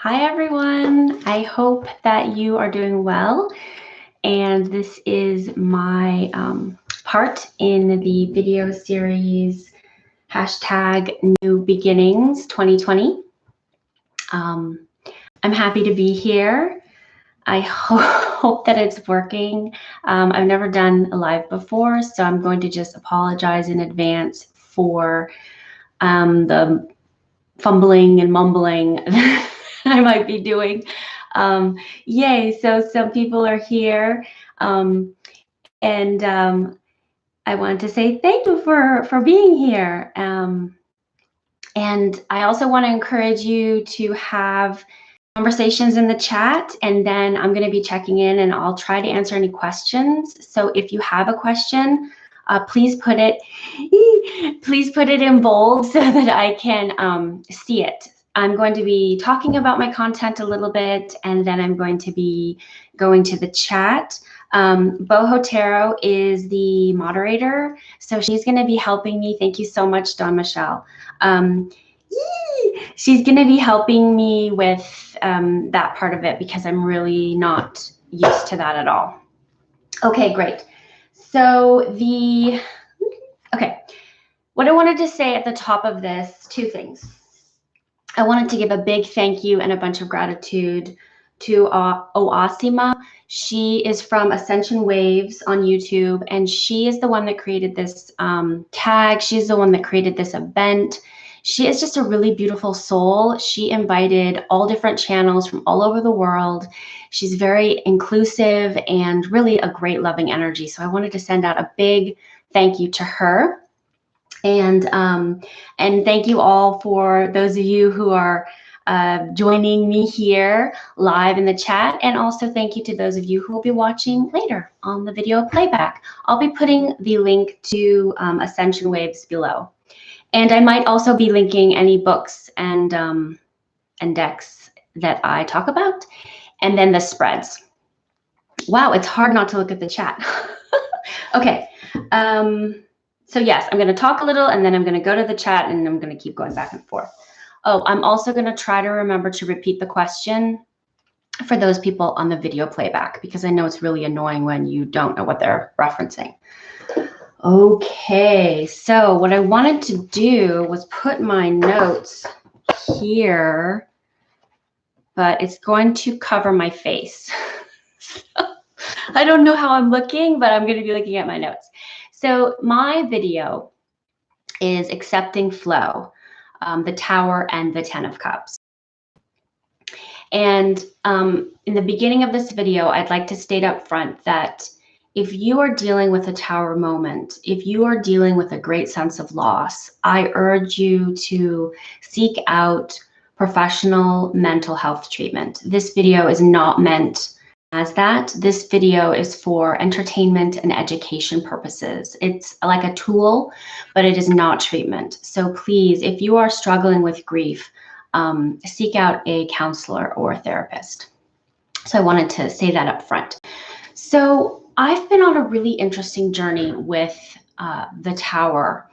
Hi everyone, I hope that you are doing well, and this is my part in the video series #New Beginnings 2020. I'm happy to be here. I hope that it's working. I've never done a live before, so I'm going to just apologize in advance for the fumbling and mumbling I might be doing. Yay, so some people are here. And I want to say thank you for being here. And I also want to encourage you to have conversations in the chat, and then I'm going to be checking in and I'll try to answer any questions. So if you have a question, please put it in bold so that I can see it. I'm going to be talking about my content a little bit, and then I'm going to be going to the chat. Voyager Tarot is the moderator, so she's going to be helping me. Thank you so much, Dawn Michelle. She's going to be helping me with that part of it because I'm really not used to that at all. Okay, great. So what I wanted to say at the top of this, two things. I wanted to give a big thank you and a bunch of gratitude to Oasima. She is from Ascension Waves on YouTube, and she is the one that created this tag. She's the one that created this event. She is just a really beautiful soul. She invited all different channels from all over the world. She's very inclusive and really a great loving energy. So I wanted to send out a big thank you to her. And thank you all for those of you who are joining me here live in the chat. And also thank you to those of you who will be watching later on the video playback. I'll be putting the link to Ascension Waves below. And I might also be linking any books and decks that I talk about, and then the spreads. Wow, it's hard not to look at the chat. Okay. So yes, I'm going to talk a little, and then I'm going to go to the chat, and I'm going to keep going back and forth. Oh, I'm also going to try to remember to repeat the question for those people on the video playback, because I know it's really annoying when you don't know what they're referencing. Okay, so what I wanted to do was put my notes here, but it's going to cover my face. I don't know how I'm looking, but I'm going to be looking at my notes. So my video is Accepting Flow, the Tower and the Ten of Cups. And in the beginning of this video, I'd like to state up front that if you are dealing with a Tower moment, if you are dealing with a great sense of loss, I urge you to seek out professional mental health treatment. This video is not meant as that. This video is for entertainment and education purposes. It's like a tool, but it is not treatment. So please, if you are struggling with grief, seek out a counselor or a therapist. So I wanted to say that up front. So I've been on a really interesting journey with the Tower.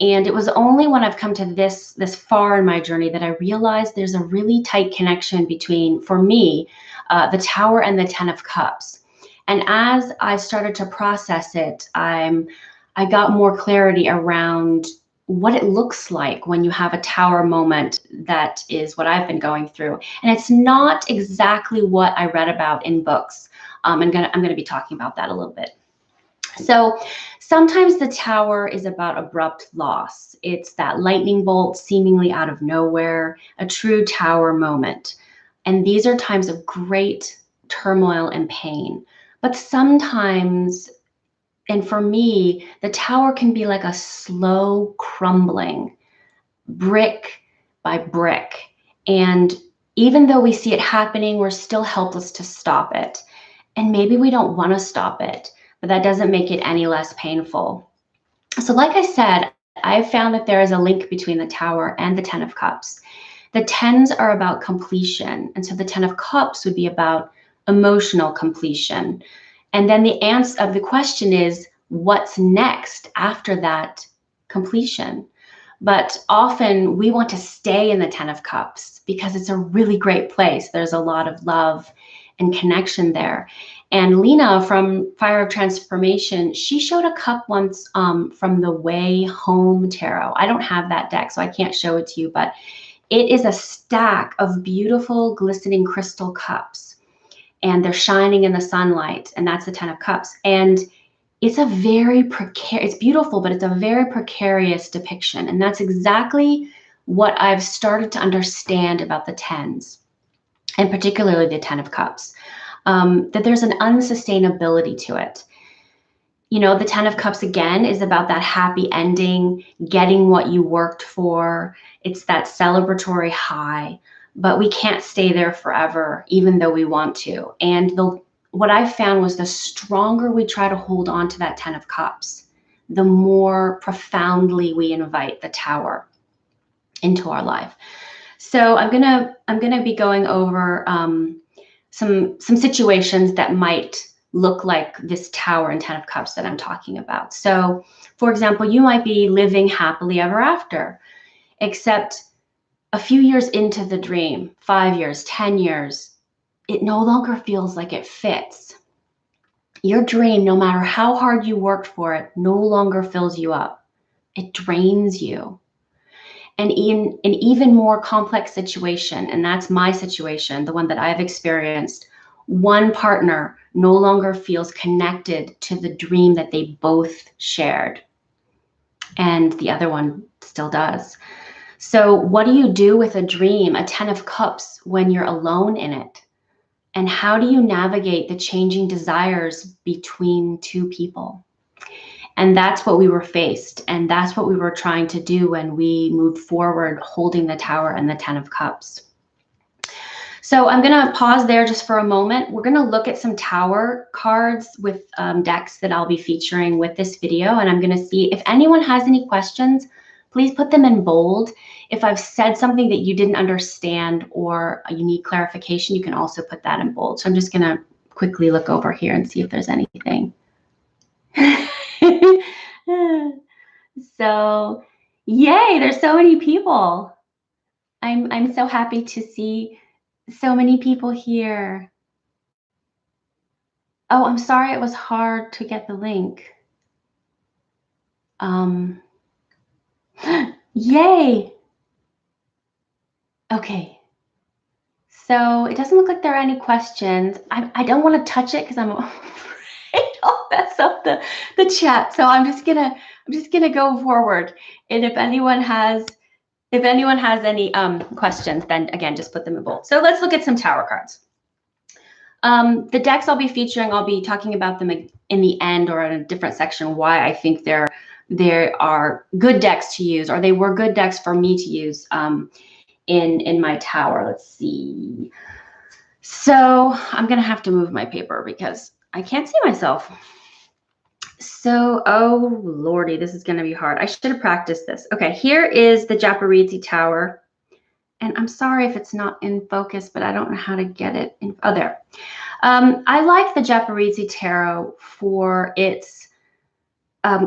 And it was only when I've come to this far in my journey that I realized there's a really tight connection between, for me, the Tower and the Ten of Cups. And as I started to process it, I got more clarity around what it looks like when you have a Tower moment. That is what I've been going through. And it's not exactly what I read about in books. I'm gonna be talking about that a little bit. So sometimes the Tower is about abrupt loss. It's that lightning bolt seemingly out of nowhere, a true Tower moment. And these are times of great turmoil and pain. But sometimes, and for me, the Tower can be like a slow crumbling, brick by brick. And even though we see it happening, we're still helpless to stop it. And maybe we don't want to stop it, but that doesn't make it any less painful. So like I said, I've found that there is a link between the Tower and the Ten of Cups. The tens are about completion, and so the Ten of Cups would be about emotional completion. And then the answer of the question is, what's next after that completion? But often we want to stay in the Ten of Cups because it's a really great place. There's a lot of love and connection there. And Lena from Fire of Transformation, she showed a cup once from the Way Home Tarot. I don't have that deck, so I can't show it to you, but it is a stack of beautiful glistening crystal cups, and they're shining in the sunlight, and that's the Ten of Cups. And it's a very precarious, it's beautiful, but it's a very precarious depiction. And that's exactly what I've started to understand about the tens, and particularly the Ten of Cups, that there's an unsustainability to it. You know, the Ten of Cups, again, is about that happy ending, getting what you worked for. It's that celebratory high, but we can't stay there forever, even though we want to. And what I found was the stronger we try to hold on to that Ten of Cups, the more profoundly we invite the Tower into our life. So I'm gonna be going over some situations that might look like this Tower and Ten of Cups that I'm talking about. So, for example, you might be living happily ever after, except a few years into the dream, 5 years, 10 years, it no longer feels like it fits. Your dream, no matter how hard you worked for it, no longer fills you up. It drains you. And in an even more complex situation, and that's my situation, the one that I've experienced, one partner no longer feels connected to the dream that they both shared, and the other one still does. So what do you do with a dream, a Ten of Cups, when you're alone in it? And how do you navigate the changing desires between two people? And that's what we were faced. And that's what we were trying to do when we moved forward, holding the Tower and the Ten of Cups. So I'm going to pause there just for a moment. We're going to look at some Tower cards with decks that I'll be featuring with this video. And I'm going to see if anyone has any questions, please put them in bold. If I've said something that you didn't understand or you need clarification, you can also put that in bold. So I'm just going to quickly look over here and see if there's anything. So, yay, there's so many people. I'm so happy to see so many people here. Oh, I'm sorry it was hard to get the link. Yay. Okay. So it doesn't look like there are any questions. I don't want to touch it because I'm afraid I'll mess up the chat. So I'm just gonna go forward. And if anyone has any questions, then again, just put them in bold. So let's look at some Tower cards. The decks I'll be featuring, I'll be talking about them in the end or in a different section, why I think there are good decks to use, or they were good decks for me to use in my Tower. Let's see. So I'm gonna have to move my paper because I can't see myself. So, oh lordy, this is gonna be hard. I should have practiced this. Okay, here is the Japaridze Tower. And I'm sorry if it's not in focus, but I don't know how to get it in. Oh, there. I like the Japaridze Tarot for its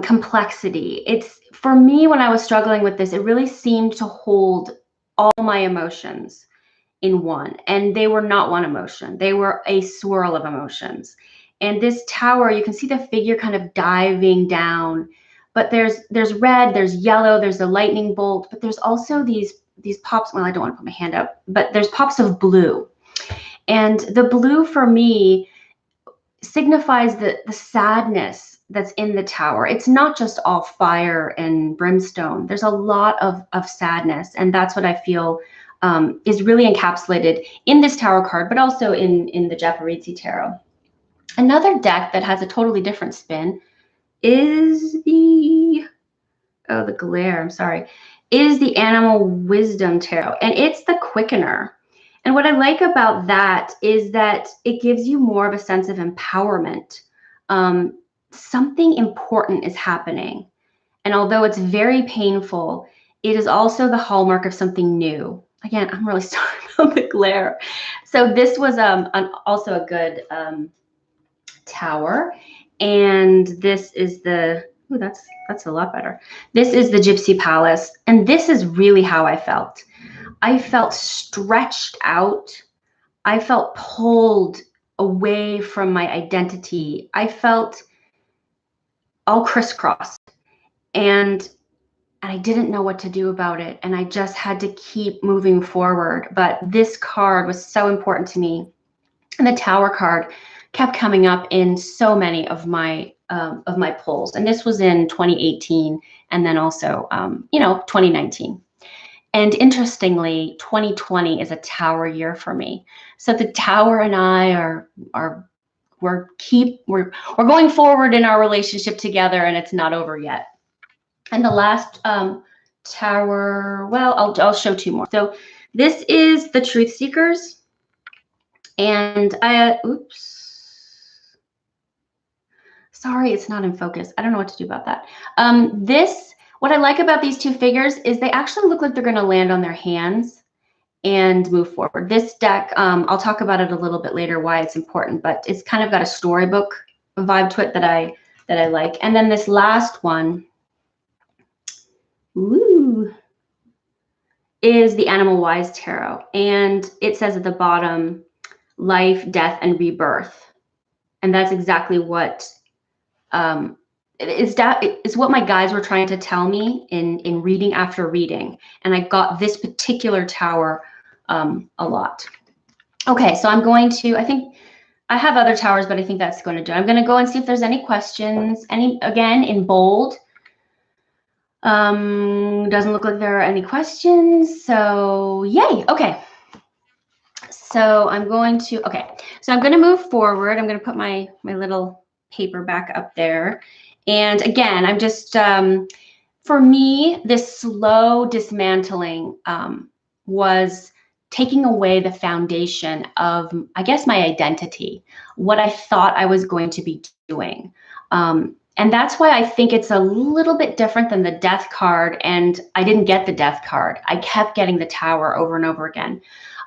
complexity. It's, for me, when I was struggling with this, it really seemed to hold all my emotions in one. And they were not one emotion. They were a swirl of emotions. And this Tower, you can see the figure kind of diving down. But there's red, there's yellow, there's a lightning bolt, but there's also these pops. Well, I don't want to put my hand up, but there's pops of blue. And the blue for me signifies the sadness that's in the Tower. It's not just all fire and brimstone. There's a lot of sadness. And that's what I feel is really encapsulated in this Tower card, but also in the Japaridze Tarot. Another deck that has a totally different spin is the glare, I'm sorry, is the Animal Wisdom Tarot, and it's the Quickener. And what I like about that is that it gives you more of a sense of empowerment. Something important is happening. And although it's very painful, it is also the hallmark of something new. Again, I'm really sorry about the glare. So this was also a good Tower. And this is the, Ooh, that's a lot better. This is the Gypsy Palace, and this is really how I felt. I felt stretched out. I felt pulled away from my identity. I felt all crisscrossed, and I didn't know what to do about it. And I just had to keep moving forward. But this card was so important to me. And the Tower card kept coming up in so many of my pulls. And this was in 2018 and then also, 2019. And interestingly, 2020 is a Tower year for me. So the Tower and I we're going forward in our relationship together, and it's not over yet. And the last Tower, well, I'll show two more. So this is the Truth Seekers, and oops, sorry, it's not in focus. I don't know what to do about that. What I like about these two figures is they actually look like they're going to land on their hands and move forward. This deck, I'll talk about it a little bit later why it's important, but it's kind of got a storybook vibe to it that I like. And then this last one, is the Animal Wise Tarot. And it says at the bottom, life, death, and rebirth. And that's exactly what is what my guides were trying to tell me in reading after reading. And I got this particular Tower a lot. Okay, so I'm going to, I think I have other Towers, but I think that's going to do it. I'm going to go and see if there's any questions, again, in bold. Doesn't look like there are any questions, so yay. Okay, so I'm going to move forward. I'm going to put my little paper back up there. And again, I'm just, for me, this slow dismantling was taking away the foundation of, I guess, my identity, what I thought I was going to be doing. And that's why I think it's a little bit different than the Death card. And I didn't get the Death card. I kept getting the Tower over and over again.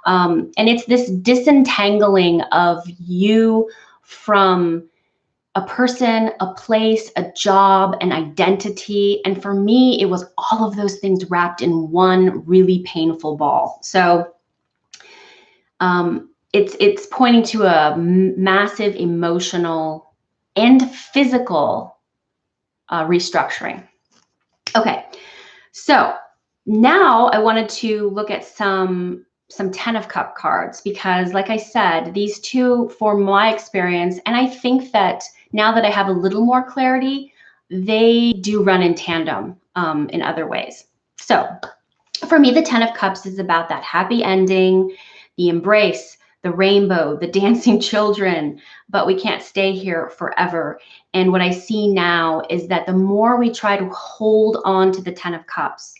And it's this disentangling of you from a person, a place, a job, an identity. And for me, it was all of those things wrapped in one really painful ball. So it's pointing to a massive emotional and physical restructuring. Okay, so now I wanted to look at some Ten of Cup cards, because like I said, these two, for my experience, and I think that now that I have a little more clarity, they do run in tandem in other ways. So for me, the Ten of Cups is about that happy ending, the embrace, the rainbow, the dancing children, but we can't stay here forever. And what I see now is that the more we try to hold on to the Ten of Cups,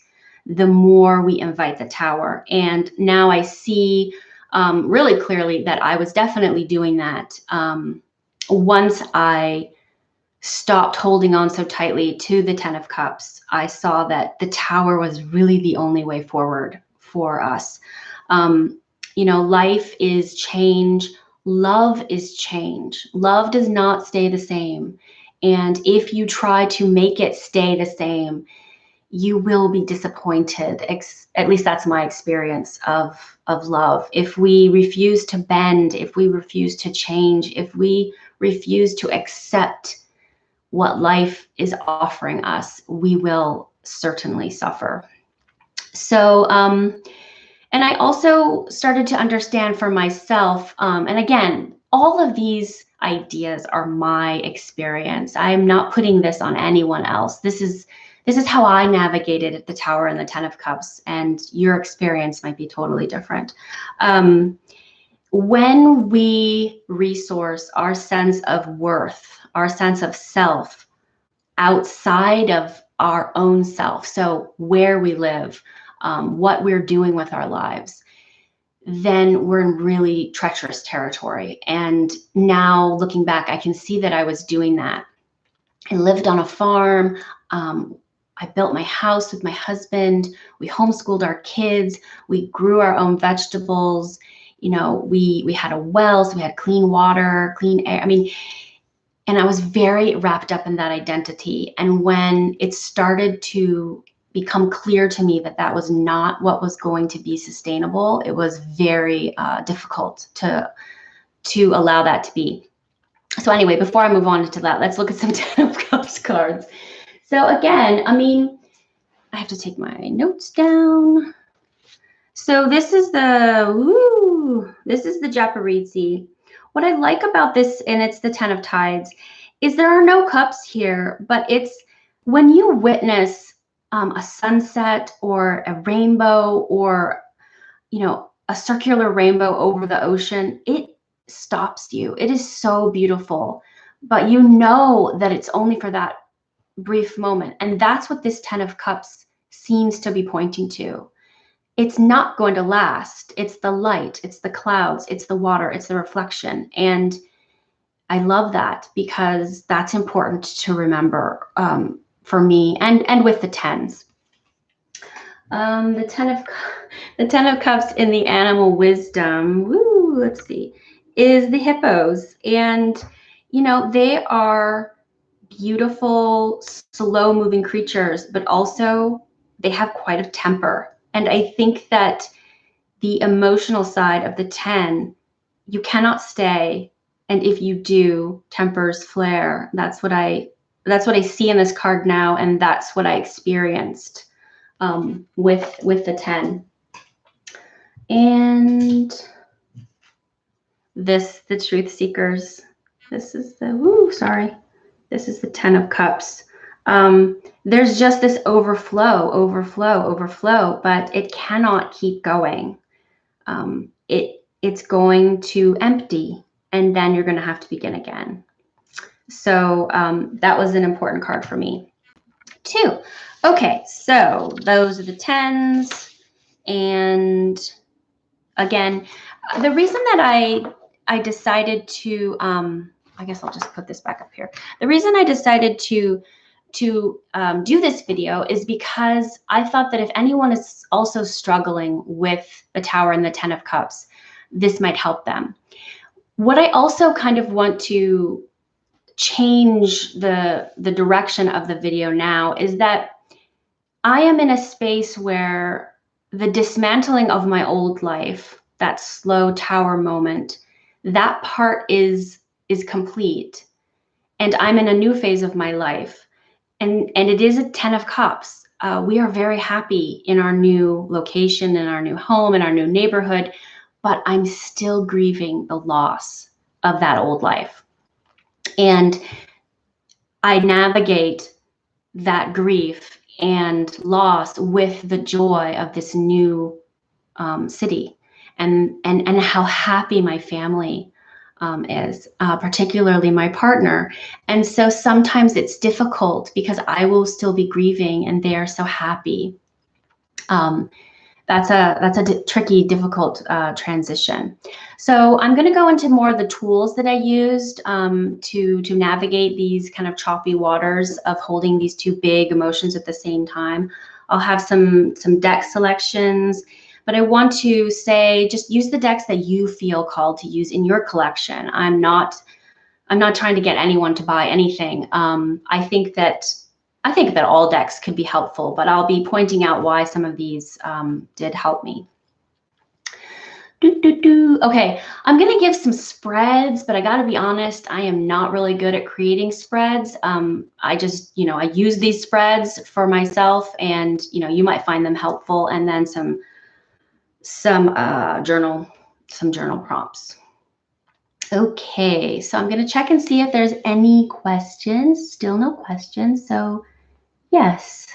the more we invite the Tower. And now I see really clearly that I was definitely doing that once I stopped holding on so tightly to the Ten of Cups. I saw that the Tower was really the only way forward for us. Life is change. Love is change. Love does not stay the same. And if you try to make it stay the same, you will be disappointed. At least that's my experience of love. If we refuse to bend, if we refuse to change, if we refuse to accept what life is offering us, we will certainly suffer. So, and I also started to understand for myself, and again, all of these ideas are my experience. I'm not putting this on anyone else. This is how I navigated the Tower and the Ten of Cups, and your experience might be totally different. When we resource our sense of worth, our sense of self outside of our own self, so where we live, what we're doing with our lives, then we're in really treacherous territory. And now looking back, I can see that I was doing that. I lived on a farm. I built my house with my husband. We homeschooled our kids. We grew our own vegetables. We had a well, so we had clean water, clean air. I mean, And I was very wrapped up in that identity. And when it started to become clear to me that that was not what was going to be sustainable, it was very difficult to allow that to be. So anyway, before I move on to that, let's look at some Ten of Cups cards. So again, I mean, I have to take my notes down. So this is the Japaridze. What I like about this, and it's the Ten of Tides, is there are no cups here, but it's when you witness a sunset or a rainbow or, you know, a circular rainbow over the ocean, it stops you. It is so beautiful, but you know that it's only for that brief moment. And that's what this Ten of Cups seems to be pointing to. It's not going to last. It's the light, it's the clouds, it's the water, it's the reflection. And I love that because that's important to remember for me and with the tens. The Ten of Cups in the animal wisdom, let's see, is the hippos. And, you know, they are beautiful, slow moving creatures, but also they have quite a temper. And I think that the emotional side of the 10, you cannot stay. And if you do, tempers flare. That's what I see in this card now. And that's what I experienced with the 10. And the Truth Seekers. This is the, this is the 10 of Cups. There's just this overflow, but it cannot keep going. It's going to empty, and then you're going to have to begin again. So that was an important card for me too. Okay, so those are the 10s. And again, the reason that I decided to, I guess I'll just put this back up here. The reason I decided to do this video is because I thought that if anyone is also struggling with the Tower and the 10 of Cups, this might help them. What I also kind of want to change the direction of the video now is that I am in a space where the dismantling of my old life, that slow tower moment, that part is complete. And I'm in a new phase of my life. And it is a 10 of Cups. We are very happy in our new location, in our new home, in our new neighborhood, but I'm still grieving the loss of that old life. And I navigate that grief and loss with the joy of this new city and how happy my family is, particularly my partner. And so sometimes it's difficult because I will still be grieving and they are so happy. That's a tricky, difficult transition. So I'm going to go into more of the tools that I used to navigate these kind of choppy waters of holding these two big emotions at the same time. I'll have some deck selections, but I want to say just use the decks that you feel called to use in your collection. I'm not trying to get anyone to buy anything. I think that all decks could be helpful, but I'll be pointing out why some of these did help me. Okay, I'm gonna give some spreads, but I gotta be honest, I am not really good at creating spreads. I just, I use these spreads for myself, and you might find them helpful, and then some journal prompts. Okay, so I'm gonna check and see if there's any questions. Still no questions, so yes.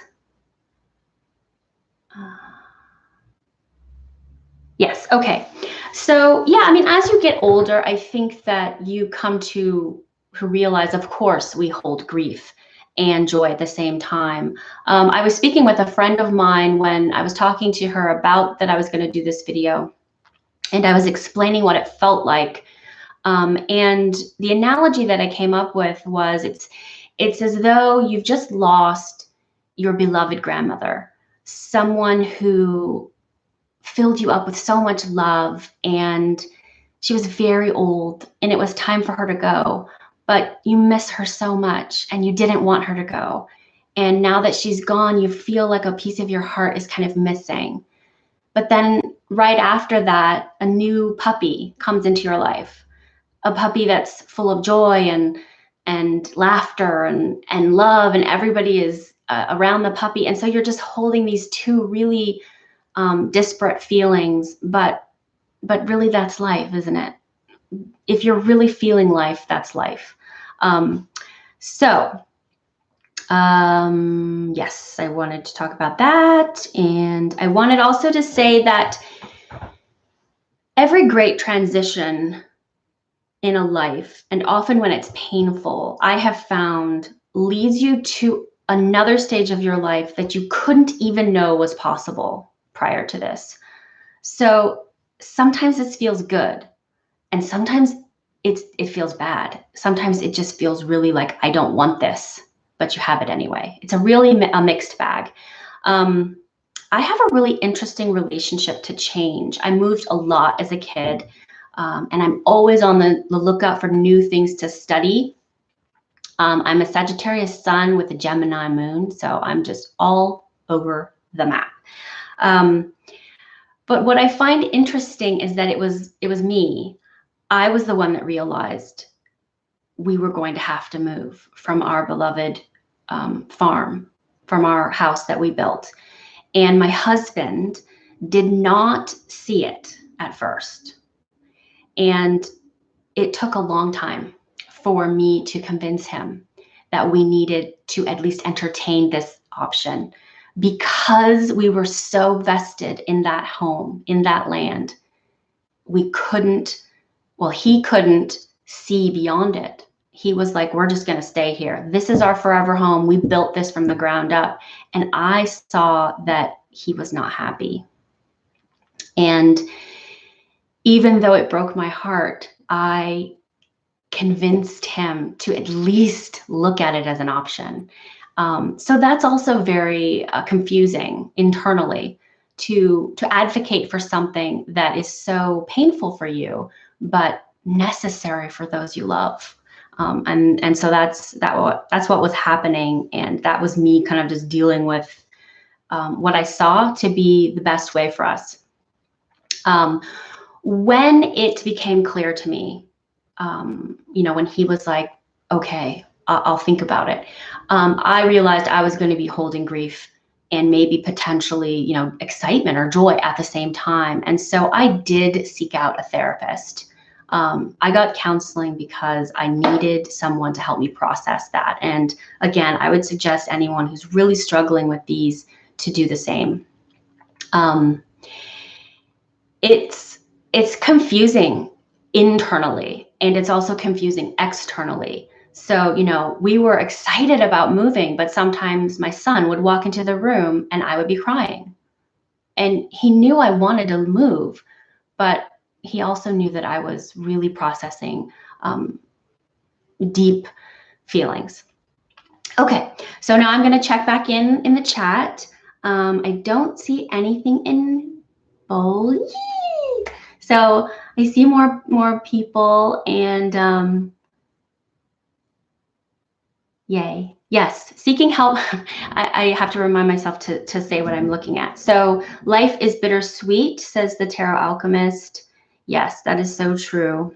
Yes, okay. So yeah, I mean, as you get older, I think that you come to realize, of course, we hold grief and joy at the same time. I was speaking with a friend of mine when I was talking to her about that I was going to do this video, and I was explaining what it felt like. And the analogy that I came up with was it's as though you've just lost your beloved grandmother, someone who filled you up with so much love, and she was very old and it was time for her to go. but you miss her so much and you didn't want her to go. And now that she's gone, you feel like a piece of your heart is kind of missing. But then right after that, a new puppy comes into your life, a puppy that's full of joy and laughter and love, and everybody is around the puppy. And so you're just holding these two really disparate feelings, but really that's life, isn't it? If you're really feeling life, that's life. Yes, I wanted to talk about that. And I wanted also to say that every great transition in a life, and often when it's painful, I have found leads you to another stage of your life that you couldn't even know was possible prior to this. So sometimes this feels good, and sometimes it feels bad. Sometimes it just feels really like, I don't want this, but you have it anyway. It's a mixed bag. I have a really interesting relationship to change. I moved a lot as a kid, and I'm always on the lookout for new things to study. I'm a Sagittarius sun with a Gemini moon, so I'm just all over the map. But what I find interesting is that it was me. I was the one that realized we were going to have to move from our beloved farm, from our house that we built. And my husband did not see it at first. And it took a long time for me to convince him that we needed to at least entertain this option, because we were so vested in that home, in that land. He couldn't see beyond it. He was like, we're just going to stay here. This is our forever home. We built this from the ground up. And I saw that he was not happy. And even though it broke my heart, I convinced him to at least look at it as an option. So that's also very confusing internally, to advocate for something that is so painful for you, but necessary for those you love. And so that's what was happening, and that was me kind of just dealing with what I saw to be the best way for us. When it became clear to me, when he was like, okay, I'll think about it, I realized I was going to be holding grief and maybe potentially, excitement or joy at the same time. And so I did seek out a therapist. I got counseling because I needed someone to help me process that. And again, I would suggest anyone who's really struggling with these to do the same. It's confusing internally, and it's also confusing externally. So, we were excited about moving, but sometimes my son would walk into the room and I would be crying. And he knew I wanted to move, but he also knew that I was really processing deep feelings. Okay, so now I'm going to check back in the chat. I don't see anything in bold. So I see more people, and yay. Yes, seeking help. I have to remind myself to say what I'm looking at. So life is bittersweet, says the Tarot Alchemist. Yes, that is so true.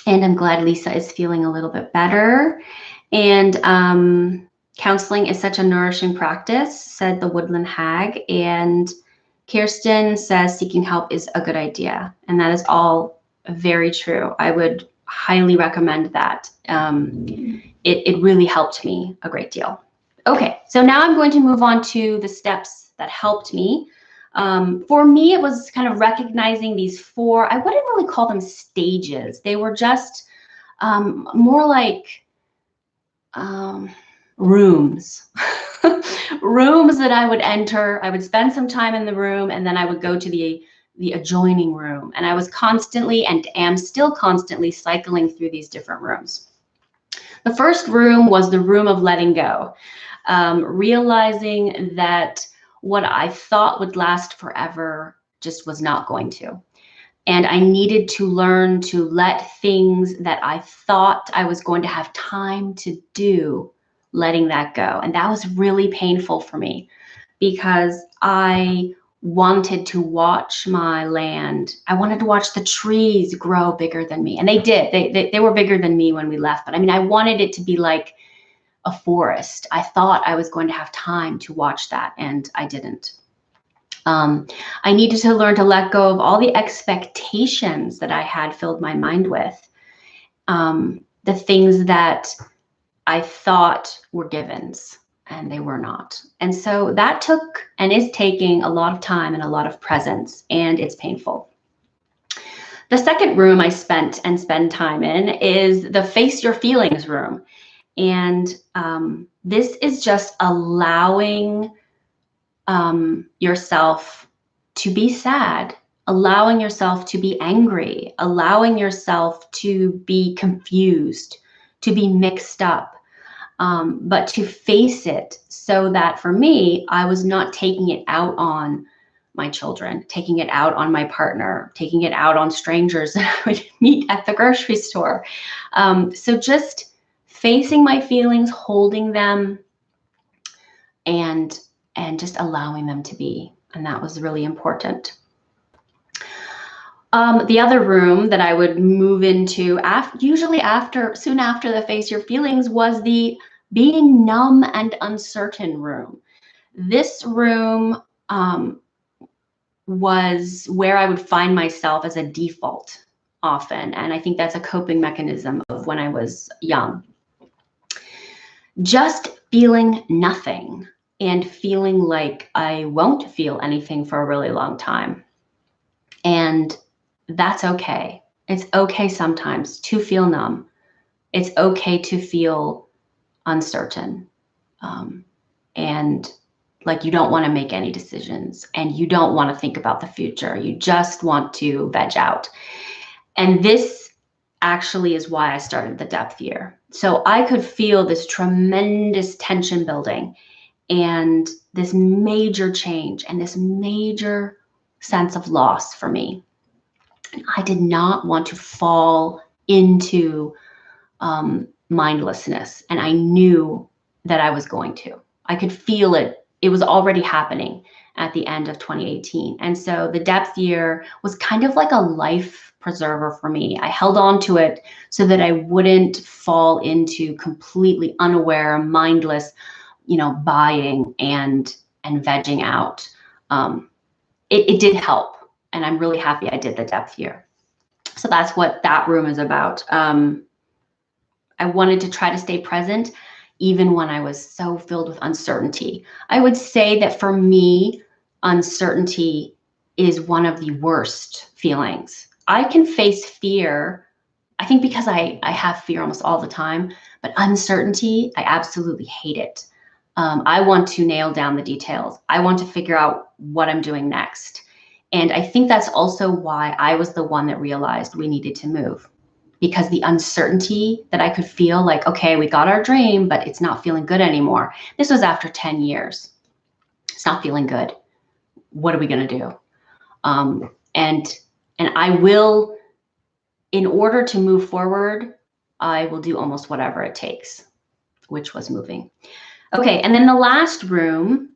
And I'm glad Lisa is feeling a little bit better. And counseling is such a nourishing practice, said the Woodland Hag. And Kirsten says seeking help is a good idea. And that is all very true. I would highly recommend that. It really helped me a great deal. Okay, so now I'm going to move on to the steps that helped me. For me, it was kind of recognizing these 4, I wouldn't really call them stages. They were just more like rooms. Rooms that I would enter. I would spend some time in the room, and then I would go to the adjoining room. And I was constantly, and am still constantly, cycling through these different rooms. The first room was the room of letting go, realizing that what I thought would last forever just was not going to. And I needed to learn to let things that I thought I was going to have time to do, letting that go. And that was really painful for me because I wanted to watch my land. I wanted to watch the trees grow bigger than me. And they did. They were bigger than me when we left. But I mean, I wanted it to be like a forest. I thought I was going to have time to watch that, and I didn't. I needed to learn to let go of all the expectations that I had filled my mind with, the things that I thought were givens, and they were not. And so that took and is taking a lot of time and a lot of presence, and it's painful. The second room I spend time in is the face your feelings room. And this is just allowing yourself to be sad, allowing yourself to be angry, allowing yourself to be confused, to be mixed up, but to face it, so that for me, I was not taking it out on my children, taking it out on my partner, taking it out on strangers that I would meet at the grocery store. So just facing my feelings, holding them, and just allowing them to be. And that was really important. The other room that I would move into usually soon after the face your feelings was the being numb and uncertain room. This room was where I would find myself as a default often. And I think that's a coping mechanism of when I was young. Just feeling nothing and feeling like I won't feel anything for a really long time. And that's okay. It's okay sometimes to feel numb. It's okay to feel uncertain. And like you don't want to make any decisions and you don't want to think about the future. You just want to veg out. And this actually is why I started the depth year. So I could feel this tremendous tension building and this major change and this major sense of loss for me. And I did not want to fall into mindlessness. And I knew that I was going to. I could feel it. It was already happening at the end of 2018. And so the depth year was kind of like a life preserver for me. I held on to it so that I wouldn't fall into completely unaware, mindless, buying and vegging out. It did help. And I'm really happy I did the depth year. So that's what that room is about. I wanted to try to stay present even when I was so filled with uncertainty. I would say that for me, uncertainty is one of the worst feelings. I can face fear, I think because I have fear almost all the time, but uncertainty, I absolutely hate it. I want to nail down the details. I want to figure out what I'm doing next. And I think that's also why I was the one that realized we needed to move. Because the uncertainty that I could feel like, okay, we got our dream, but it's not feeling good anymore. This was after 10 years. It's not feeling good. What are we going to do? And I will, in order to move forward, I will do almost whatever it takes, which was moving. Okay, and then the last room.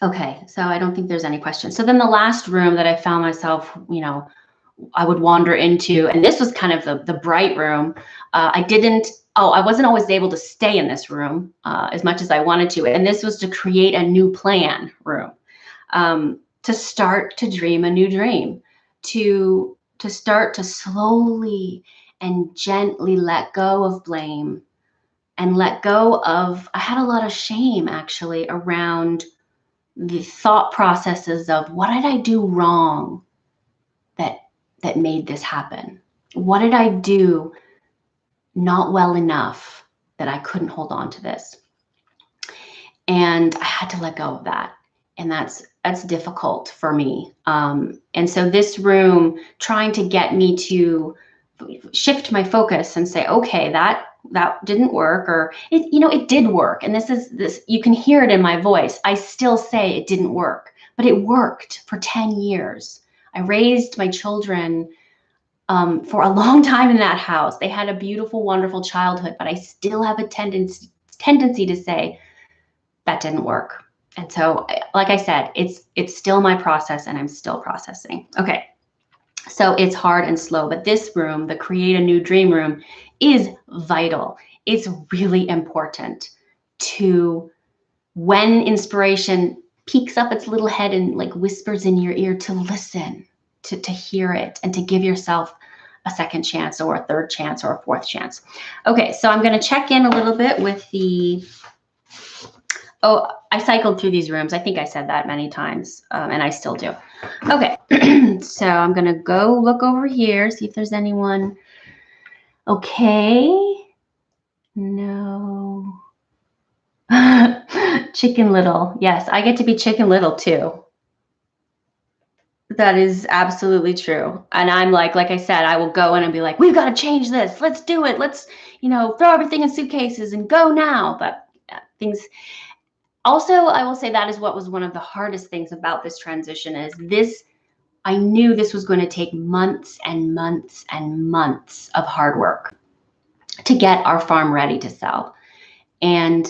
Okay, so I don't think there's any questions. So then the last room that I found myself, I would wander into, and this was kind of the bright room. I wasn't always able to stay in this room as much as I wanted to. And this was to create a new plan room, to start to dream a new dream, to start to slowly and gently let go of blame and let go of, I had a lot of shame actually around the thought processes of what did I do wrong that made this happen? What did I do not well enough that I couldn't hold on to this? And I had to let go of that. And that's difficult for me. And so this room, trying to get me to shift my focus and say, okay, that didn't work, or it did work. And this, you can hear it in my voice. I still say it didn't work, but it worked for 10 years. I raised my children for a long time in that house. They had a beautiful, wonderful childhood, but I still have a tendency to say that didn't work. And so, like I said, it's still my process and I'm still processing. Okay. So it's hard and slow, but this room, the Create a New Dream room, is vital. It's really important to, when inspiration peeks up its little head and like whispers in your ear, to listen, to hear it, and to give yourself a second chance or a third chance or a fourth chance. Okay, so I'm going to check in a little bit with the, oh, I cycled through these rooms. I think I said that many times, and I still do. Okay, so I'm going to go look over here, see if there's anyone. Okay, no. Chicken Little. Yes, I get to be Chicken Little too. That is absolutely true. And I'm like I said, I will go in and be like, we've got to change this. Let's do it. Let's, throw everything in suitcases and go now. But things. Also, I will say that is what was one of the hardest things about this transition is this. I knew this was going to take months and months and months of hard work to get our farm ready to sell. And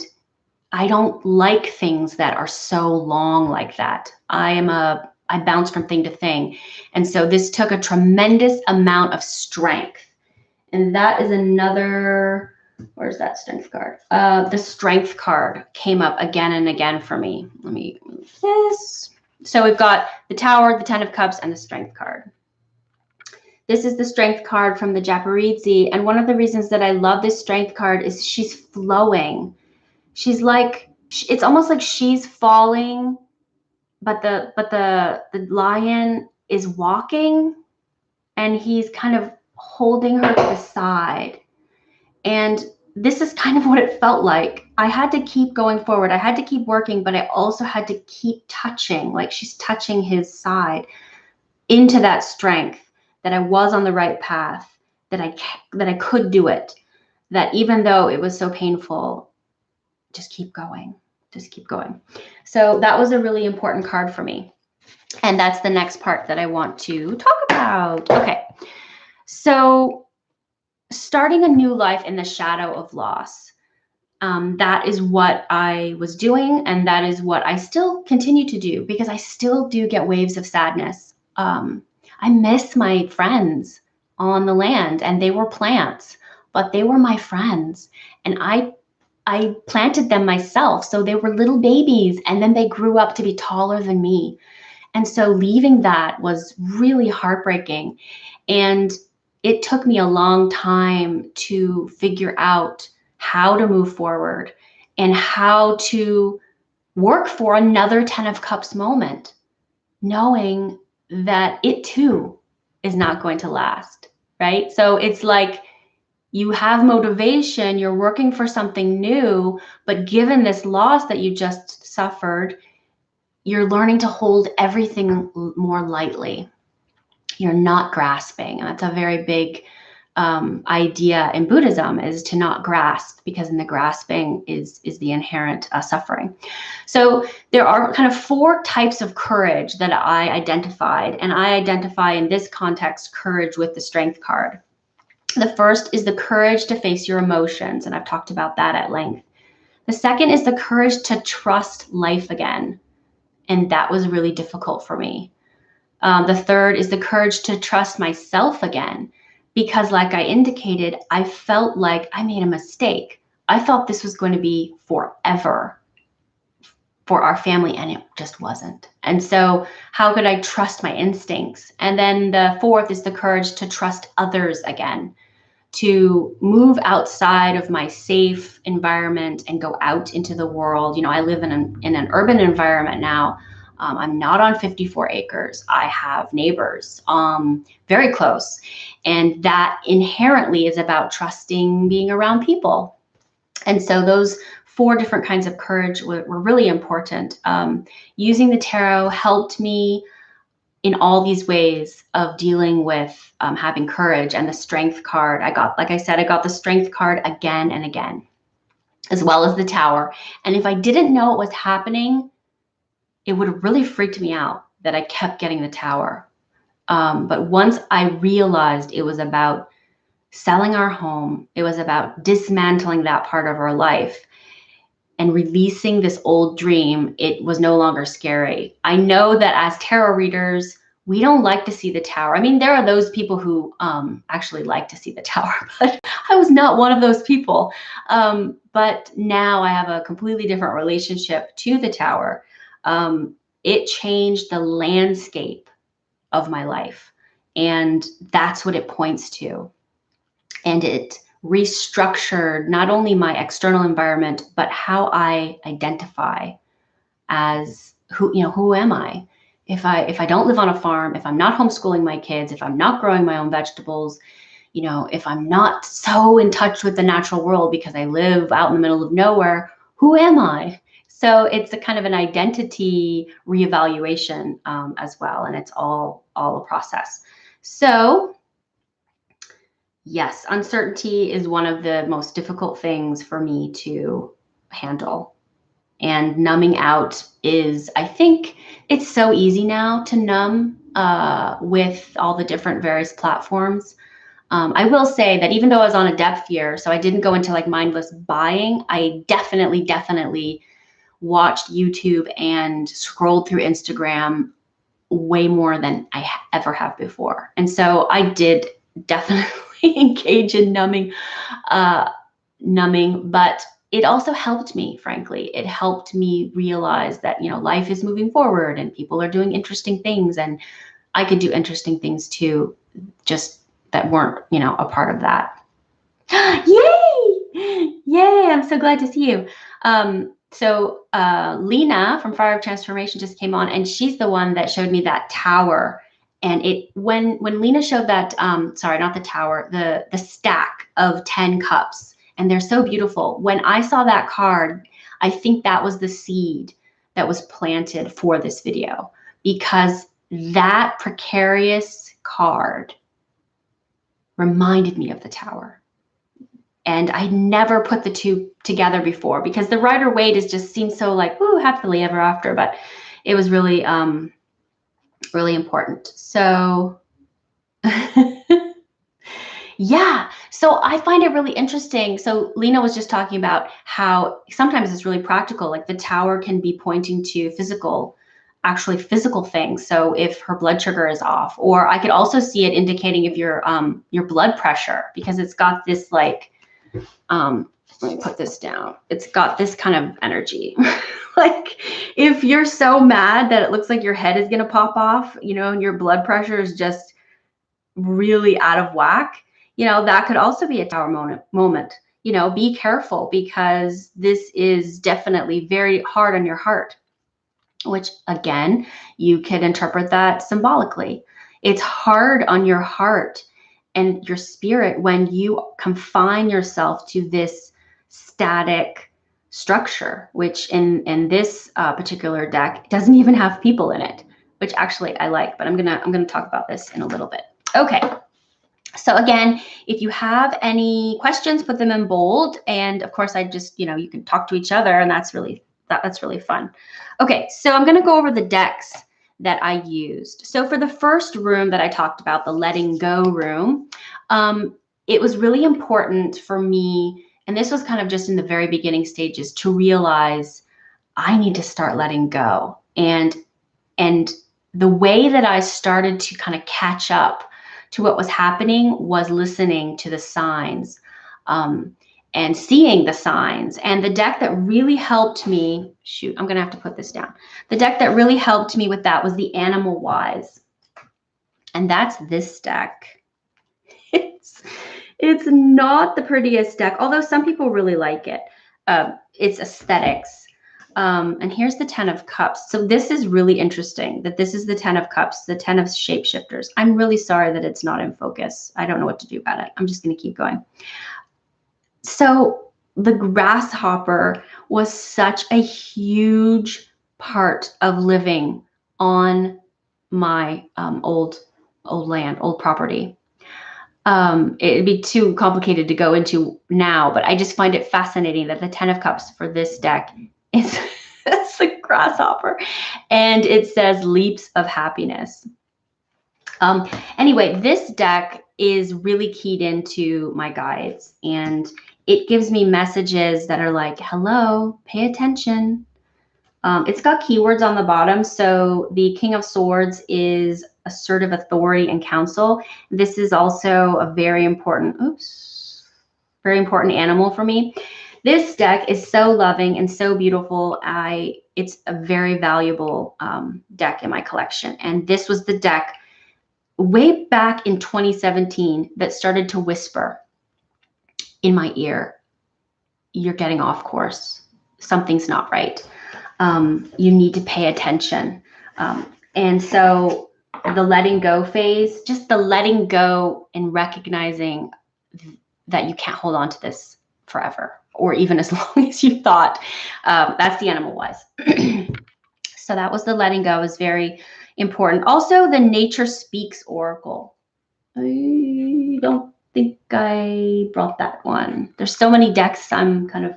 I don't like things that are so long like that. I bounce from thing to thing. And so this took a tremendous amount of strength. And that is another, where's that strength card? The strength card came up again and again for me. Let me move this. So we've got the Tower, the Ten of Cups, and the strength card. This is the strength card from the Japaridze. And one of the reasons that I love this strength card is she's flowing. She's like, it's almost like she's falling, but the lion is walking and he's kind of holding her to the side. And this is kind of what it felt like. I had to keep going forward. I had to keep working, but I also had to keep touching, like she's touching his side into that strength, that I was on the right path, that I could do it, that even though it was so painful, just keep going, just keep going. So that was a really important card for me. And that's the next part that I want to talk about. Okay, so starting a new life in the shadow of loss. That is what I was doing, and that is what I still continue to do, because I still do get waves of sadness. I miss my friends on the land, and they were plants, but they were my friends, and I planted them myself. So they were little babies, and then they grew up to be taller than me. And so leaving that was really heartbreaking. And it took me a long time to figure out how to move forward and how to work for another 10 of Cups moment, knowing that it too is not going to last, right? So it's like, you have motivation, you're working for something new, but given this loss that you just suffered, you're learning to hold everything more lightly. You're not grasping. And that's a very big idea in Buddhism, is to not grasp, because in the grasping is the inherent suffering. So there are kind of 4 types of courage that I identified, and I identify in this context courage with the strength card. The first is the courage to face your emotions, and I've talked about that at length. The second is the courage to trust life again, and that was really difficult for me. The third is the courage to trust myself again, because like I indicated, I felt like I made a mistake. I thought this was going to be forever for our family, and it just wasn't. And so how could I trust my instincts? And then the fourth is the courage to trust others again, to move outside of my safe environment and go out into the world. I live in an urban environment now. I'm not on 54 acres. I have neighbors very close. And that inherently is about trusting being around people. And so those 4 different kinds of courage were really important. Using the tarot helped me in all these ways of dealing with having courage. And the strength card, I got the strength card again and again, as well as the Tower. And if I didn't know what was happening, it would have really freaked me out that I kept getting the Tower. But once I realized it was about selling our home, it was about dismantling that part of our life and releasing this old dream, it was no longer scary. I know that as tarot readers, we don't like to see the tower. I mean, there are those people who actually like to see the tower, but I was not one of those people. But now I have a completely different relationship to the tower. It changed the landscape of my life. And that's what it points to. And it restructured not only my external environment, but how I identify as who am I? If I don't live on a farm, if I'm not homeschooling my kids, if I'm not growing my own vegetables, if I'm not so in touch with the natural world because I live out in the middle of nowhere, who am I? So it's a kind of an identity reevaluation as well. And it's all a process. So yes, uncertainty is one of the most difficult things for me to handle. And numbing out is, I think it's so easy now to numb with all the different various platforms. I will say that even though I was on a depth year, so I didn't go into like mindless buying, I definitely watched YouTube and scrolled through Instagram way more than I ever have before. And so I did definitely engage in numbing, but it also helped me, frankly. It helped me realize that, life is moving forward and people are doing interesting things, and I could do interesting things too, just that weren't, a part of that. Yay! Yay! I'm so glad to see you. So Lena from Fire of Transformation just came on, and she's the one that showed me that tower. And when Lena showed that, sorry, not the tower, the stack of 10 cups, and they're so beautiful. When I saw that card, I think that was the seed that was planted for this video, because that precarious card reminded me of the tower. And I never put the two together before, because the Rider-Waite just seems so like, ooh, happily ever after, but it was really, really important. So yeah, so I find it really interesting. So Lena was just talking about how sometimes it's really practical, like the tower can be pointing to physical things. So if her blood sugar is off, or I could also see it indicating if your blood pressure, because it's got this like, let me put this down. It's got this kind of energy. Like if you're so mad that it looks like your head is going to pop off, and your blood pressure is just really out of whack, that could also be a tower moment. Be careful, because this is definitely very hard on your heart, which again, you can interpret that symbolically. It's hard on your heart and your spirit when you confine yourself to this static structure, which in this particular deck doesn't even have people in it, which actually I like, but I'm gonna talk about this in a little bit. Okay. So again, if you have any questions, put them in bold. And of course, I just, you can talk to each other, and that's really fun. Okay, so I'm going to go over the decks that I used. So for the first room that I talked about, the letting go room, it was really important for me, and this was kind of just in the very beginning stages, to realize I need to start letting go. And the way that I started to kind of catch up to what was happening was listening to the signs and seeing the signs. And the deck that really helped me, I'm going to have to put this down. The deck that really helped me with that was the Animal Wise. And that's this deck. It's not the prettiest deck, although some people really like it. It's aesthetics. And here's the 10 of Cups. So this is really interesting that this is the 10 of Cups, the 10 of Shapeshifters. I'm really sorry that it's not in focus. I don't know what to do about it. I'm just going to keep going. So the grasshopper was such a huge part of living on my old land, old property. It'd be too complicated to go into now, but I just find it fascinating that the 10 of Cups for this deck is it's a grasshopper, and it says leaps of happiness. Anyway, this deck is really keyed into my guides, and it gives me messages that are like, hello, pay attention. It's got keywords on the bottom. So the King of Swords is assertive authority and counsel. This is also a very important, very important animal for me. This deck is so loving and so beautiful. It's a very valuable deck in my collection. And this was the deck way back in 2017 that started to whisper in my ear, you're getting off course. Something's not right. You need to pay attention. And so the letting go phase, just the letting go and recognizing that you can't hold on to this forever or even as long as you thought. That's the animal wise. So that was the letting go, is very important. Also, the Nature Speaks Oracle. I don't think I brought that one. There's so many decks I'm kind of,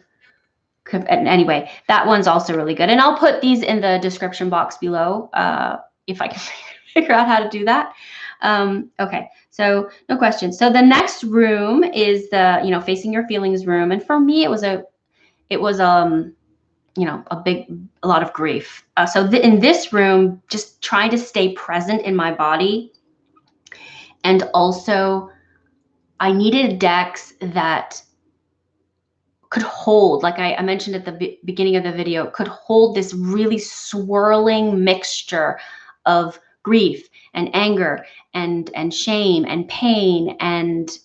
anyway, that one's also really good. And I'll put these in the description box below if I can figure out how to do that. Okay, so no questions. So the next room is the, facing your feelings room. And for me, it was a lot of grief. So in this room, just trying to stay present in my body. And also I needed decks that could hold, like I mentioned at the beginning of the video, could hold this really swirling mixture of grief and anger and shame and pain and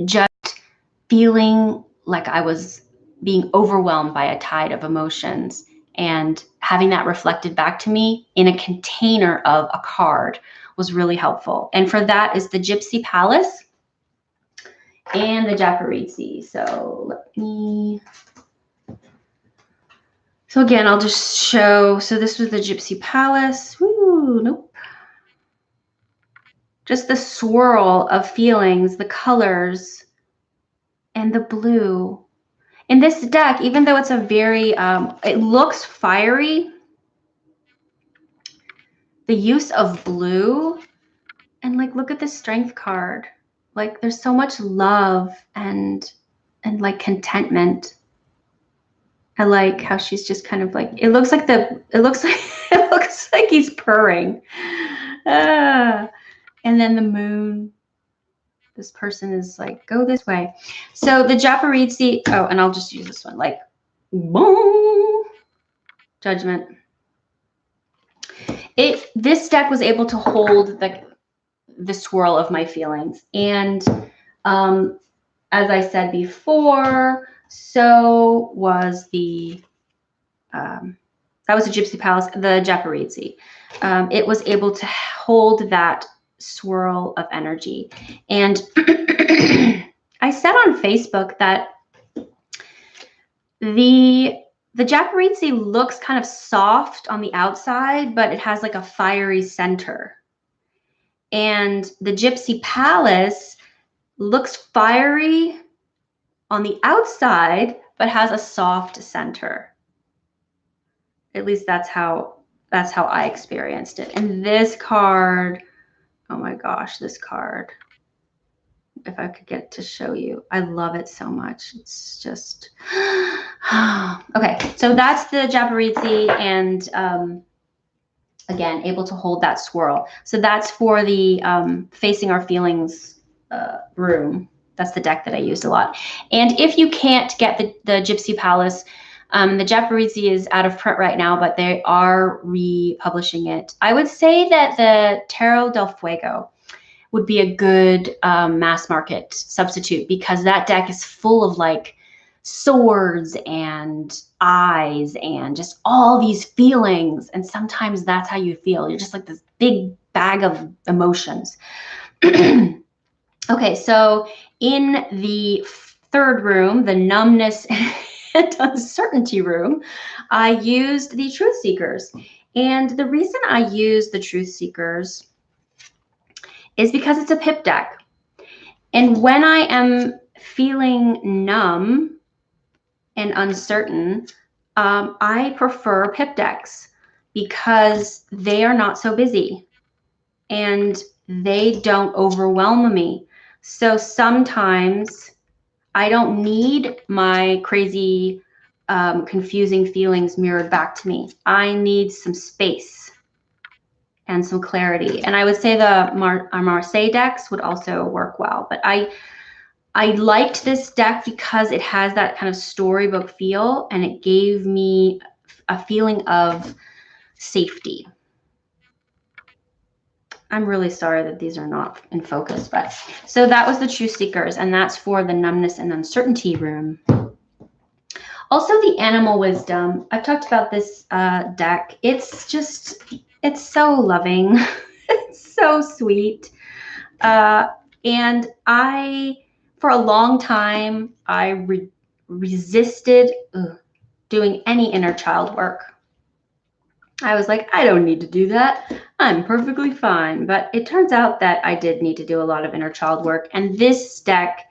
just feeling like I was being overwhelmed by a tide of emotions, and having that reflected back to me in a container of a card was really helpful. And for that is the Gypsy Palace and the Japaridze. So again, I'll just show. So this was the Gypsy Palace. Ooh, nope. Just the swirl of feelings, the colors, and the blue. In this deck, even though it's a very, it looks fiery, the use of blue, and like, look at the Strength card. Like, there's so much love and like contentment. I like how she's just kind of like, it looks like he's purring. And then the moon. This person is like, go this way. So the Japaridze, and I'll just use this one, like, boom, Judgment. This deck was able to hold the swirl of my feelings. And as I said before, so was the, that was the Gypsy Palace, the Japaridze. It was able to hold that swirl of energy. And I said on Facebook that the Japaridze looks kind of soft on the outside, but it has like a fiery center. And the Gypsy Palace looks fiery on the outside, but has a soft center. At least that's how I experienced it. And this card, oh my gosh, this card, if I could get to show you, I love it so much. It's just, okay. So that's the Japaridze, and again, able to hold that swirl. So that's for the Facing Our Feelings room. That's the deck that I used a lot. And if you can't get the Gypsy Palace, the Japaridze is out of print right now, but they are republishing it. I would say that the Tarot del Fuego would be a good mass market substitute, because that deck is full of like swords and eyes and just all these feelings. And sometimes that's how you feel. You're just like this big bag of emotions. Okay, so in the third room, the numbness and uncertainty room, I used the Truth Seekers. And the reason I used the Truth Seekers is because it's a pip deck. And when I am feeling numb and uncertain, I prefer pip decks because they are not so busy. and they don't overwhelm me. So sometimes I don't need my crazy, confusing feelings mirrored back to me. I need some space and some clarity. And I would say the Marseille decks would also work well. But I liked this deck because it has that kind of storybook feel, and it gave me a feeling of safety. I'm really sorry that these are not in focus, but so that was the Truth Seekers, and that's for the numbness and uncertainty room. Also, the Animal Wisdom. I've talked about this deck. It's so loving. It's so sweet. And for a long time, I resisted doing any inner child work. I was like, I don't need to do that. I'm perfectly fine. But it turns out that I did need to do a lot of inner child work. And this deck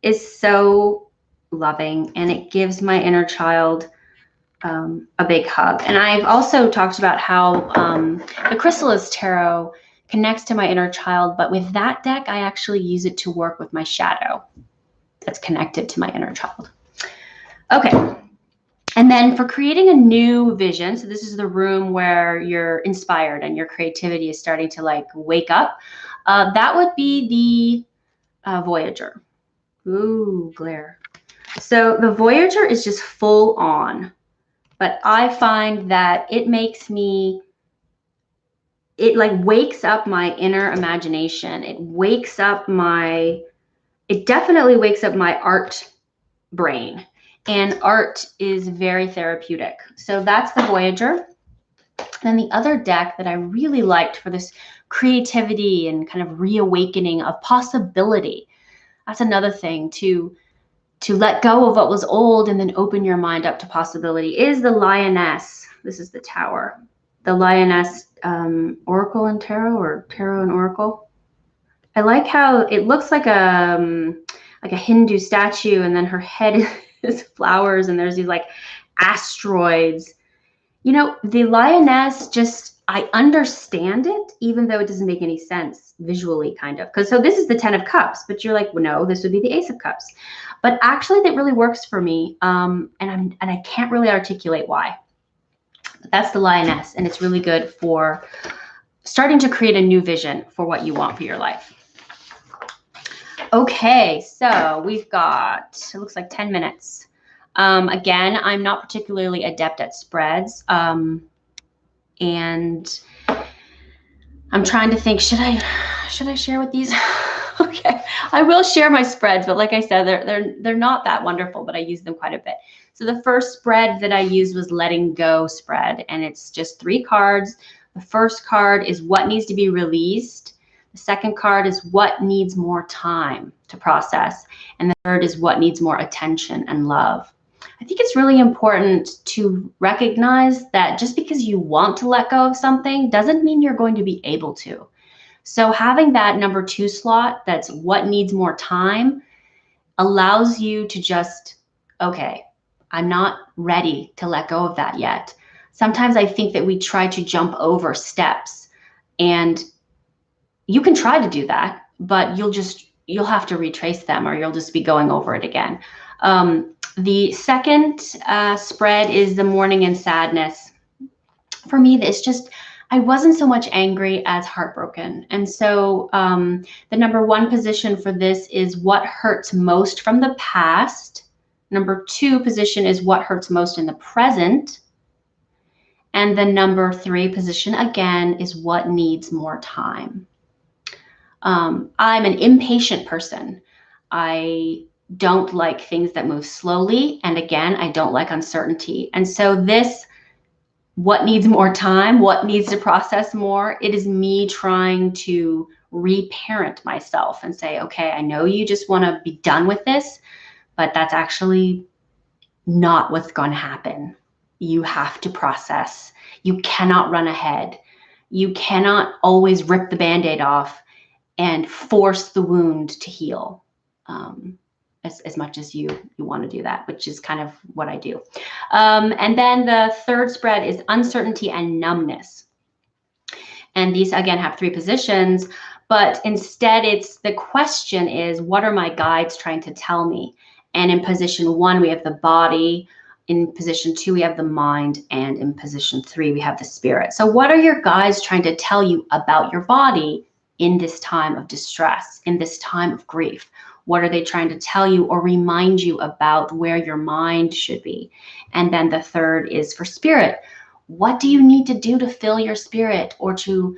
is so loving, and it gives my inner child a big hug. And I've also talked about how the Chrysalis Tarot connects to my inner child, but with that deck, I actually use it to work with my shadow that's connected to my inner child. Okay. And then for creating a new vision, so this is the room where you're inspired and your creativity is starting to like wake up. That would be the Voyager. Ooh, glare. So the Voyager is just full on, but I find that it makes me, it like wakes up my inner imagination. It definitely wakes up my art brain. And art is very therapeutic. So that's the Voyager. Then the other deck that I really liked for this creativity and kind of reawakening of possibility. That's another thing, to let go of what was old and then open your mind up to possibility, is the Lioness. This is the Tower. The Lioness Oracle and Tarot, or Tarot and Oracle. I like how it looks like a Hindu statue, and then her head is flowers, and there's these like asteroids. You know, the Lioness, just, I understand it, even though it doesn't make any sense visually, kind of. Because so this is the 10 of Cups, but you're like, well, no, this would be the Ace of Cups. But actually, that really works for me, and I can't really articulate why. But that's the Lioness, and it's really good for starting to create a new vision for what you want for your life. Okay, so we've got, it looks like 10 minutes. Again, I'm not particularly adept at spreads, and I'm trying to think, should I share with these? Okay, I will share my spreads, but like I said, they're not that wonderful, but I use them quite a bit. So the first spread that I used was Letting Go spread, and it's just 3 cards. The first card is what needs to be released. The second card is what needs more time to process. And the third is what needs more attention and love. I think it's really important to recognize that just because you want to let go of something doesn't mean you're going to be able to. So having that number 2 slot, that's what needs more time, allows you to just, okay, I'm not ready to let go of that yet. Sometimes I think that we try to jump over steps, and you can try to do that, but you'll have to retrace them, or you'll just be going over it again. The second spread is the Mourning and Sadness. For me, it's just, I wasn't so much angry as heartbroken. And so the number 1 position for this is what hurts most from the past. Number 2 position is what hurts most in the present. And the number 3 position, again, is what needs more time. I'm an impatient person. I don't like things that move slowly. And again, I don't like uncertainty. And so this, what needs more time, what needs to process more, it is me trying to reparent myself and say, okay, I know you just want to be done with this, but that's actually not what's going to happen. You have to process. You cannot run ahead. You cannot always rip the Band-Aid off and force the wound to heal as much as you want to do that, which is kind of what I do. And then the third spread is Uncertainty and Numbness. And these, again, have 3 positions, but instead the question is, what are my guides trying to tell me? And in position 1, we have the body. In position 2, we have the mind. And in position 3, we have the spirit. So what are your guides trying to tell you about your body in this time of distress, in this time of grief? What are they trying to tell you or remind you about where your mind should be? And then the third is for spirit. What do you need to do to fill your spirit or to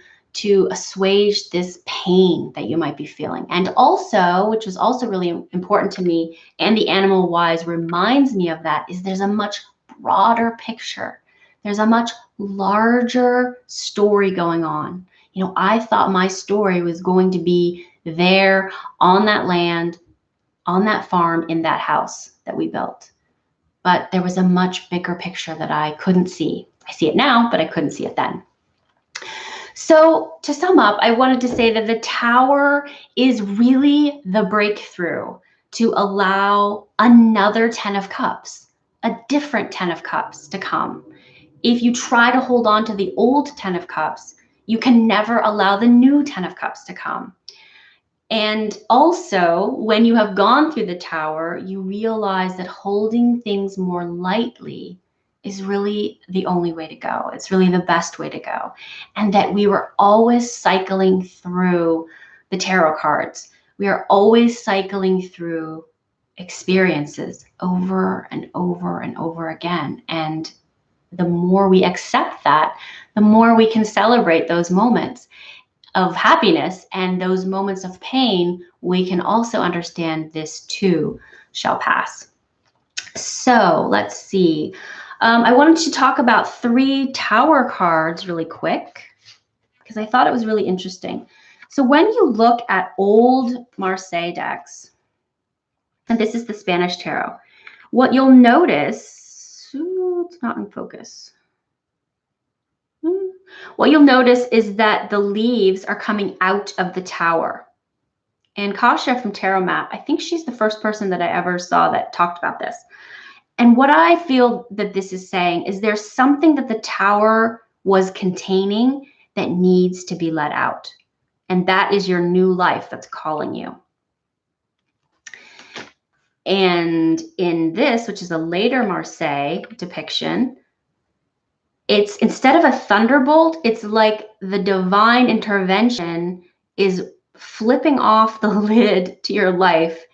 assuage this pain that you might be feeling? And also, which is also really important to me, and the Animal Wise reminds me of that, is there's a much broader picture. There's a much larger story going on. You know, I thought my story was going to be there on that land, on that farm, in that house that we built. But there was a much bigger picture that I couldn't see. I see it now, but I couldn't see it then. So to sum up, I wanted to say that the Tower is really the breakthrough to allow another 10 of Cups, a different 10 of Cups to come. If you try to hold on to the old 10 of Cups, you can never allow the new 10 of Cups to come. And also, when you have gone through the Tower, you realize that holding things more lightly is really the only way to go. It's really the best way to go. And that we were always cycling through the tarot cards. We are always cycling through experiences over and over and over again. And the more we accept that, the more we can celebrate those moments of happiness, and those moments of pain, we can also understand this too shall pass. So let's see. I wanted to talk about 3 Tower cards really quick because I thought it was really interesting. So when you look at old Marseille decks, and this is the Spanish Tarot, what you'll notice, it's not in focus. What you'll notice is that the leaves are coming out of the Tower. And Kasia from Tarot Map, I think she's the first person that I ever saw that talked about this. And what I feel that this is saying is there's something that the Tower was containing that needs to be let out. And that is your new life that's calling you. And in this, which is a later Marseille depiction, it's instead of a thunderbolt, it's like the divine intervention is flipping off the lid to your life,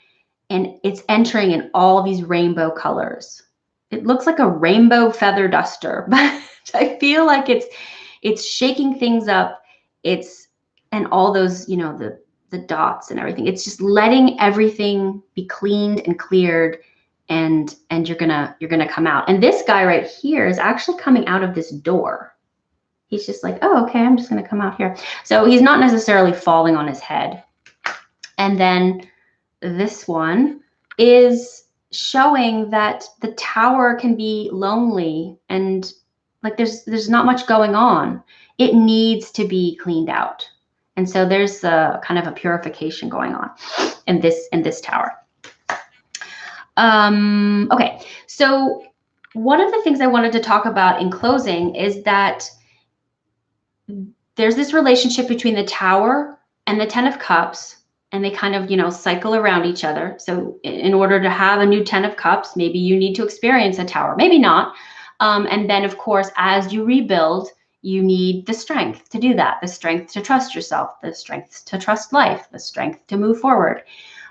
and it's entering in all these rainbow colors. It looks like a rainbow feather duster, but I feel like it's shaking things up. And all those, you know, the dots and everything. It's just letting everything be cleaned and cleared, and you're gonna come out. And this guy right here is actually coming out of this door. He's just like, oh, okay, I'm just gonna come out here. So he's not necessarily falling on his head. And then this one is showing that the Tower can be lonely and like there's not much going on. It needs to be cleaned out. And so there's a kind of a purification going on in this Tower. Okay, so one of the things I wanted to talk about in closing is that there's this relationship between the Tower and the 10 of Cups, and they kind of, you know, cycle around each other. So in order to have a new 10 of Cups, maybe you need to experience a Tower, maybe not. And then, of course, as you rebuild, you need the strength to do that, the strength to trust yourself, the strength to trust life, the strength to move forward.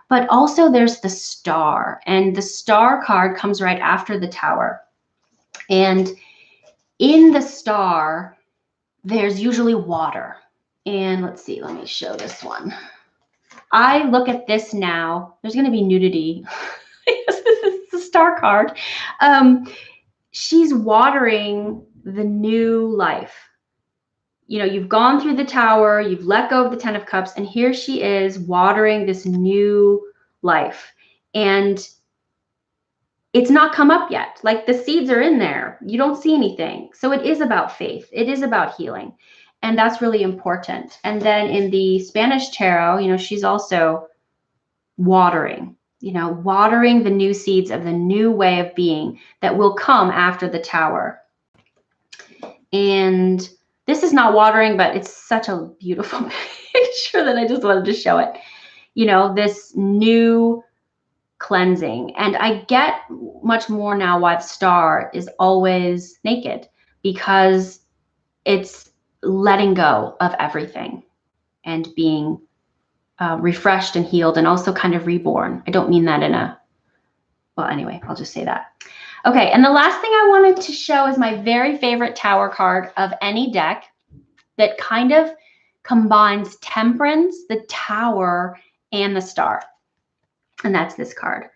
But also there's the Star, and the Star card comes right after the Tower. And in the Star, there's usually water. And let's see, let me show this one. I look at this now, there's going to be nudity. Yes, this is the Star card. She's watering the new life. You know, you've gone through the Tower, you've let go of the 10 of Cups, and here she is watering this new life. And it's not come up yet. Like the seeds are in there. You don't see anything. So it is about faith. It is about healing. And that's really important. And then in the Spanish Tarot, you know, she's also watering, you know, watering the new seeds of the new way of being that will come after the Tower. And This is not watering, but it's such a beautiful picture that I just wanted to show it. You know, this new cleansing. And I get much more now why the star is always naked, because it's letting go of everything and being refreshed and healed, and also kind of reborn. I don't mean that in a, well, anyway, I'll just say that. Okay, and the last thing I wanted to show is my very favorite Tower card of any deck that kind of combines Temperance, the Tower, and the Star. And that's this card.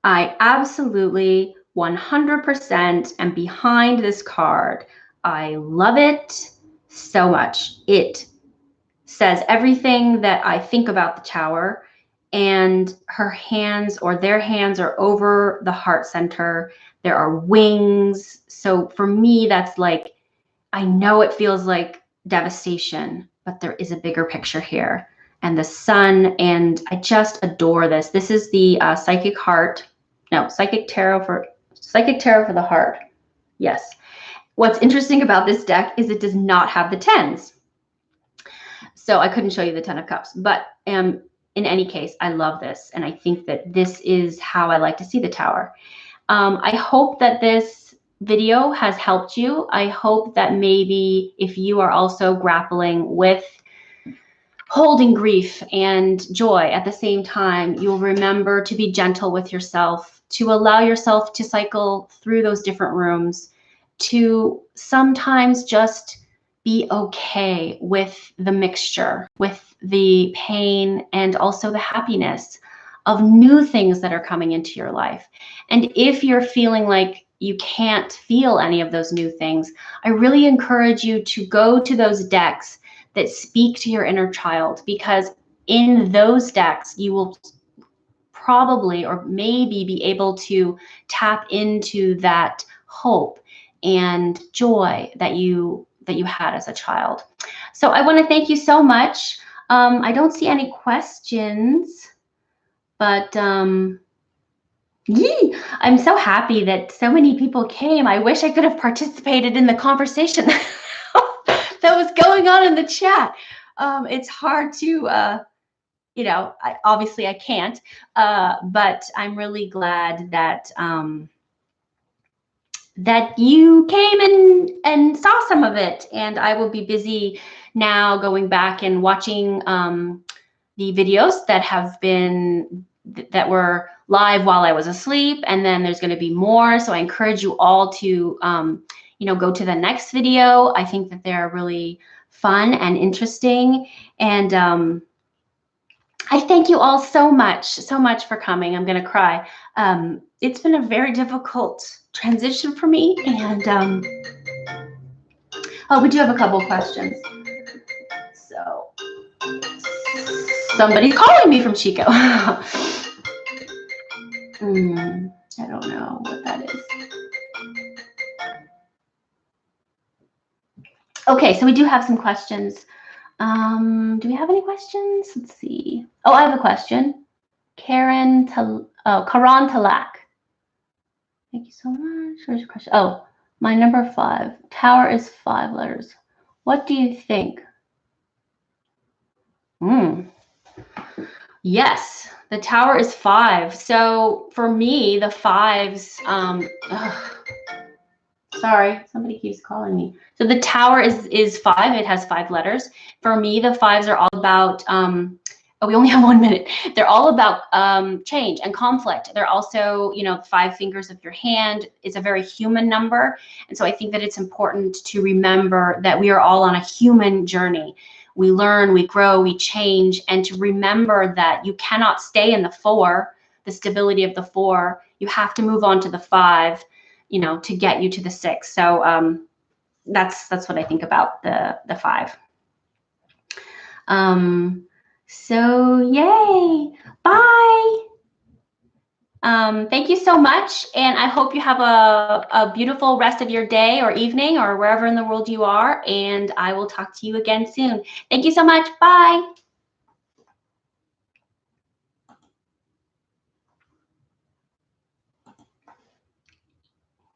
I absolutely 100% am behind this card. I love it so much. It says everything that I think about the Tower, and her hands, or their hands, are over the heart center. There are wings. So for me, that's like, I know it feels like devastation, but there is a bigger picture here. And the sun, and I just adore this. This is the Psychic Tarot for the heart. Yes. What's interesting about this deck is it does not have the tens. So I couldn't show you the 10 of Cups, but in any case, I love this. And I think that this is how I like to see the Tower. I hope that this video has helped you. I hope that maybe if you are also grappling with holding grief and joy at the same time, you'll remember to be gentle with yourself, to allow yourself to cycle through those different rooms, to sometimes just be okay with the mixture, with the pain and also the happiness of new things that are coming into your life. And if you're feeling like you can't feel any of those new things, I really encourage you to go to those decks that speak to your inner child, because in those decks, you will probably or maybe be able to tap into that hope and joy that you had as a child. So I want to thank you so much. I don't see any questions, but I'm so happy that so many people came. I wish I could have participated in the conversation that was going on in the chat. It's hard to, you know, obviously I can't, but I'm really glad that that you came and saw some of it. And I will be busy now going back and watching the videos that were live while I was asleep, and then there's going to be more. So I encourage you all to, you know, go to the next video. I think that they're really fun and interesting. And I thank you all so much for coming. I'm going to cry. It's been a very difficult transition for me. And oh, we do have a couple questions. So somebody's calling me from Chico. I don't know what that is. Okay, so we do have some questions. Do we have any questions? Let's see. Oh, I have a question. Karan Talak. Thank you so much. Where's your question? Oh, my number 5. Tower is 5 letters. What do you think? Yes, the Tower is 5. So for me, the 5s, sorry, somebody keeps calling me. So the Tower is 5. It has 5 letters. For me, the 5s are all about, we only have 1 minute. They're all about change and conflict. They're also, you know, 5 fingers of your hand. It's a very human number. And so I think that it's important to remember that we are all on a human journey. We learn, we grow, we change, and to remember that you cannot stay in the 4, the stability of the 4. You have to move on to the 5, you know, to get you to the 6. So that's what I think about the 5. So yay, bye. Thank you so much, and I hope you have a beautiful rest of your day or evening or wherever in the world you are, and I will talk to you again soon. Thank you so much. Bye.